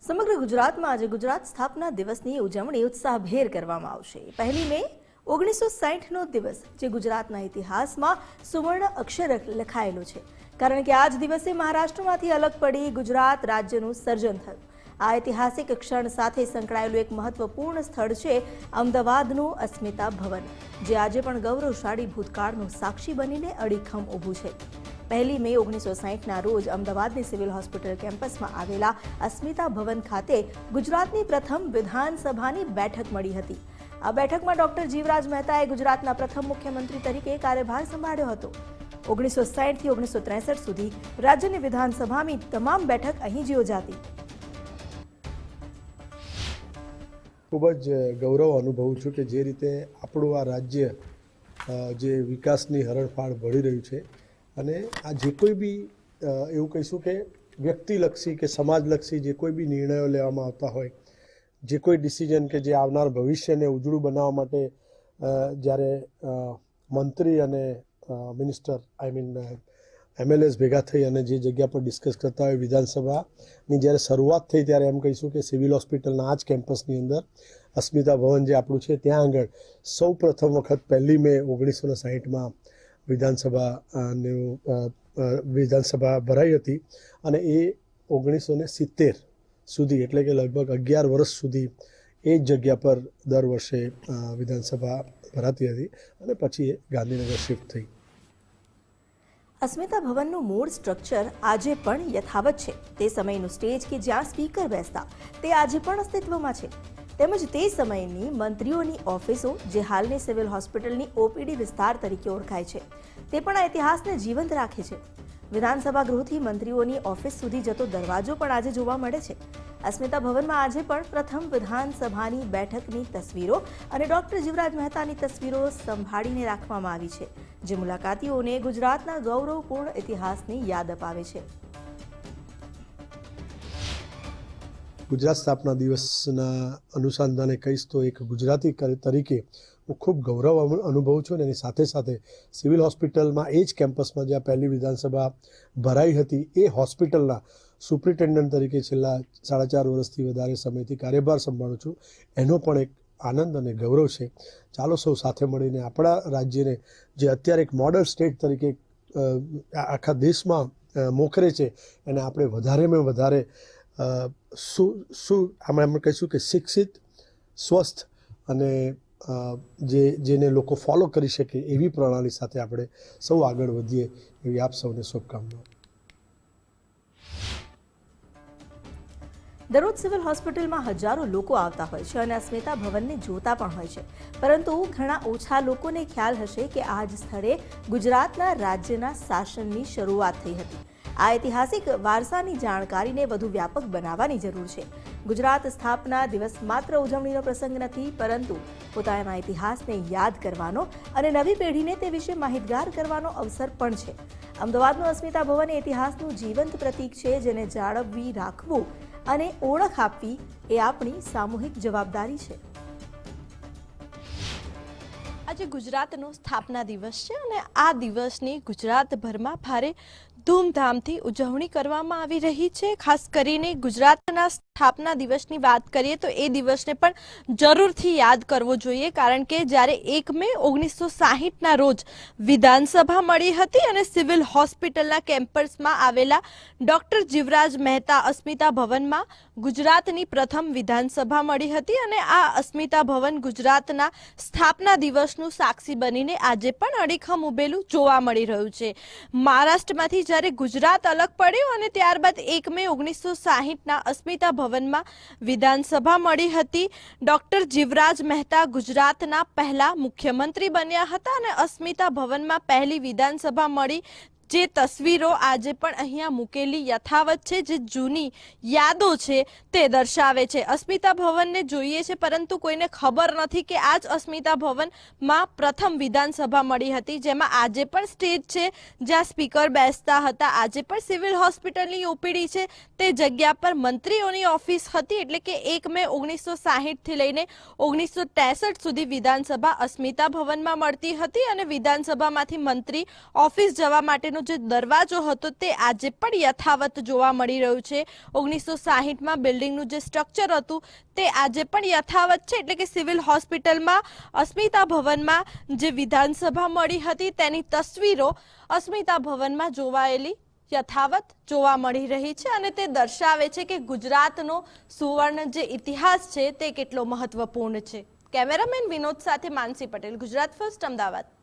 સમગ્ર ગુજરાતમાં આજે ગુજરાત સ્થાપના દિવસની ઉજવણી ઉત્સાહભેર કરવામાં આવશે। 1 મે 1960નો દિવસ જે ગુજરાતના ઇતિહાસમાં સુવર્ણ અક્ષર લખાયેલો છે, કારણ કે આ જ દિવસે મહારાષ્ટ્રમાંથી અલગ પડી ગુજરાત રાજ્યનું સર્જન થયું। આ ઐતિહાસિક ક્ષણ સાથે સંકળાયેલું એક મહત્વપૂર્ણ સ્થળ છે અમદાવાદનું અસ્મિતા ભવન, જે આજે પણ ગૌરવશાળી ભૂતકાળનું સાક્ષી બનીને અડીખમ ઊભું છે। 1 મે 1960ના રોજ અમદાવાદની સિવિલ હોસ્પિટલ કેમ્પસમાં આવેલા અસ્મિતા ભવન ખાતે ગુજરાતની પ્રથમ વિધાનસભાની બેઠક મળી હતી। આ બેઠકમાં ડોક્ટર જીવરાજ મહેતાએ ગુજરાતના પ્રથમ મુખ્યમંત્રી તરીકે કાર્યભાર સંભાળ્યો હતો। 1960 થી 1963 સુધી રાજ્યની વિધાનસભાની તમામ બેઠક અહીં જ યોજાતી। ખૂબ જ ગૌરવ અનુભવું છું કે જે રીતે આપણું આ રાજ્ય જે વિકાસની હરણફાળ ભળી રહ્યું છે અને આ જે કોઈ બી એવું કહીશું કે વ્યક્તિલક્ષી કે સમાજલક્ષી જે કોઈ બી નિર્ણયો લેવામાં આવતા હોય, જે કોઈ ડિસિઝન કે જે આવનાર ભવિષ્યને ઉજળું બનાવવા માટે જ્યારે મંત્રી અને મિનિસ્ટર MLAs ભેગા થઈ અને જે જગ્યા પર ડિસ્કસ કરતા હોય, વિધાનસભાની જ્યારે શરૂઆત થઈ ત્યારે એમ કહીશું કે સિવિલ હોસ્પિટલના આ જ કેમ્પસની અંદર અસ્મિતા ભવન જે આપણું છે ત્યાં આગળ સૌ પ્રથમ વખત 1 મે 1960માં વિધાનસભા ભરાઈ હતી અને એ 1970 સુધી એટલે કે લગભગ 11 વર્ષ સુધી એ જ જગ્યા પર દર વર્ષે વિધાનસભા ભરાતી હતી અને પછી એ ગાંધીનગર શિફ્ટ થઈ। અસ્મિતા ભવનનું મૂળ સ્ટ્રક્ચર આજે પણ યથાવત છે। તે સમયનું સ્ટેજ કે જ્યાં સ્પીકર બેસતા તે આજે પણ અસ્તિત્વમાં છે, તેમજ તે સમયની મંત્રીઓની ઓફિસો જે હાલની સિવિલ હોસ્પિટલની OPD વિસ્તાર તરીકે ઓળખાય છે, તે પણ આ ઇતિહાસને જીવંત રાખે છે। વિધાનસભા ગૃહથી મંત્રીઓની ઓફિસ સુધી જતો દરવાજો પણ આજે જોવા મળે છે। અસ્મિતા ભવનમાં આજે પણ પ્રથમ વિધાનસભાની બેઠકની તસવીરો અને ડોક્ટર જીવરાજ મહેતાની તસવીરો સંભાળીને રાખવામાં આવી છે, જે મુલાકાતીઓને ગુજરાતના ગૌરવપૂર્ણ ઇતિહાસની યાદ અપાવે છે। ગુજરાત સ્થાપના દિવસના અનુસંધાને કહીશ તો એક ગુજરાતી તરીકે હું ખૂબ ગૌરવ અનુભવું છું અને એની સાથે સાથે સિવિલ હોસ્પિટલમાં એ જ કેમ્પસમાં જ્યાં પહેલી વિધાનસભા ભરાઈ હતી એ હોસ્પિટલના સુપ્રિન્ટેન્ડન્ટ તરીકે છેલ્લા 4.5 વર્ષથી વધારે સમયથી કાર્યભાર સંભાળું છું। એનો પણ એક આનંદ અને ગૌરવ છે। ચાલો સૌ સાથે મળીને આપણા રાજ્યને જે અત્યારે એક મોડલ સ્ટેટ તરીકે આખા દેશમાં મોખરે છે એને આપણે વધારેમાં વધારે આમાં એમ કહીશું કે શિક્ષિત, સ્વસ્થ અને જેને લોકો ફોલો કરી શકે એવી પ્રણાલી સાથે આપણે સૌ આગળ વધીએ એવી આપ સૌને શુભકામનાઓ। દરરોજ સિવિલ હોસ્પિટલમાં હજારો લોકો આવતા હોય છે અને અસ્મિતા ભવનને જોતા પણ હોય છે, પરંતુ ઘણા ઓછા લોકોને ખ્યાલ હશે કે આ જ સ્થળે ગુજરાતના રાજ્યના શાસનની શરૂઆત થઈ હતી। આ ઐતિહાસિક વારસાની જાણકારીને વધુ વ્યાપક બનાવવાની જરૂર છે। ગુજરાત સ્થાપના દિવસ માત્ર ઉજવણીનો પ્રસંગ નથી, પરંતુ પોતાના ઇતિહાસને યાદ કરવાનો અને નવી પેઢીને તે વિશે માહિતગાર કરવાનો અવસર પણ છે। અમદાવાદનું અસ્મિતા ભવન ઇતિહાસનું જીવંત પ્રતીક છે, જેને જાળવવી રાખવું અને ઓળખ આપવી એ આપણી સામૂહિક જવાબદારી છે। આજે ગુજરાતનો સ્થાપના દિવસ છે અને આ દિવસની ગુજરાતભરમાં ભારે ધૂમધામથી ઉજવણી કરવામાં આવી રહી છે। ખાસ કરીને ગુજરાતના સ્થાપના દિવસની વાત કરીએ તો એ દિવસને પણ જરૂરથી યાદ કરવો જોઈએ, કારણ કે જ્યારે 1 મે 1960ના રોજ વિધાનસભા મળી હતી અને સિવિલ હોસ્પિટલના કેમ્પસમાં આવેલા ડોક્ટર જીવરાજ મહેતા અસ્મિતા ભવનમાં ગુજરાતની પ્રથમ વિધાનસભા મળી હતી અને આ અસ્મિતા ભવન ગુજરાતના સ્થાપના દિવસનું સાક્ષી બનીને આજે પણ અડીખમ ઊભેલું જોવા મળી રહ્યું છે। મહારાષ્ટ્રમાંથી જ્યારે ગુજરાત અલગ પડ્યું અને ત્યારબાદ 1 મે 1960ના અસ્મિતા ભવનમાં વિધાનસભા મળી હતી। ડોક્ટર જીવરાજ મહેતા ગુજરાતના પહેલા મુખ્યમંત્રી બન્યા હતા અને અસ્મિતા ભવનમાં પહેલી વિધાનસભા મળી જે તસવીરો આજે પણ અહીંયા મૂકેલી યથાવત છે, જે જૂની યાદો છે તે દર્શાવે છે। અસ્મિતા ભવનને જોઈએ છે, પરંતુ કોઈને ખબર નથી કે આ જ અસ્મિતા ભવનમાં પ્રથમ વિધાનસભા મળી હતી, જેમાં આજે પણ સ્ટેજ છે જ્યાં સ્પીકર બેસતા હતા। આજે પણ સિવિલ હોસ્પિટલની OPD છે તે જગ્યા પર મંત્રીઓની ઓફિસ હતી, એટલે કે 1 મે 1960થી લઈને 1963 સુધી વિધાનસભા અસ્મિતા ભવનમાં મળતી હતી અને વિધાનસભામાંથી મંત્રી ઓફિસ જવા માટેનો કરવાનો જે દરવાજો હતો તે આજે પણ યથાવત જોવા મળી રહ્યું છે. 1960માં બિલ્ડિંગનું જે સ્ટ્રક્ચર હતું તે આજે પણ યથાવત છે. એટલે કે સિવિલ હોસ્પિટલમાં અસ્મિતા ભવનમાં જે વિધાનસભા મળી હતી તેની તસવીરો અસ્મિતા ભવનમાં જોવાયેલી યથાવત જોવા મળી રહી છે અને તે દર્શાવે છે કે ગુજરાતનો સુવર્ણ જે ઇતિહાસ છે તે કેટલો મહત્વપૂર્ણ છે. કેમેરામેન વિનોદ સાથે માનસી પટેલ, ગુજરાત ફર્સ્ટ, અમદાવાદ.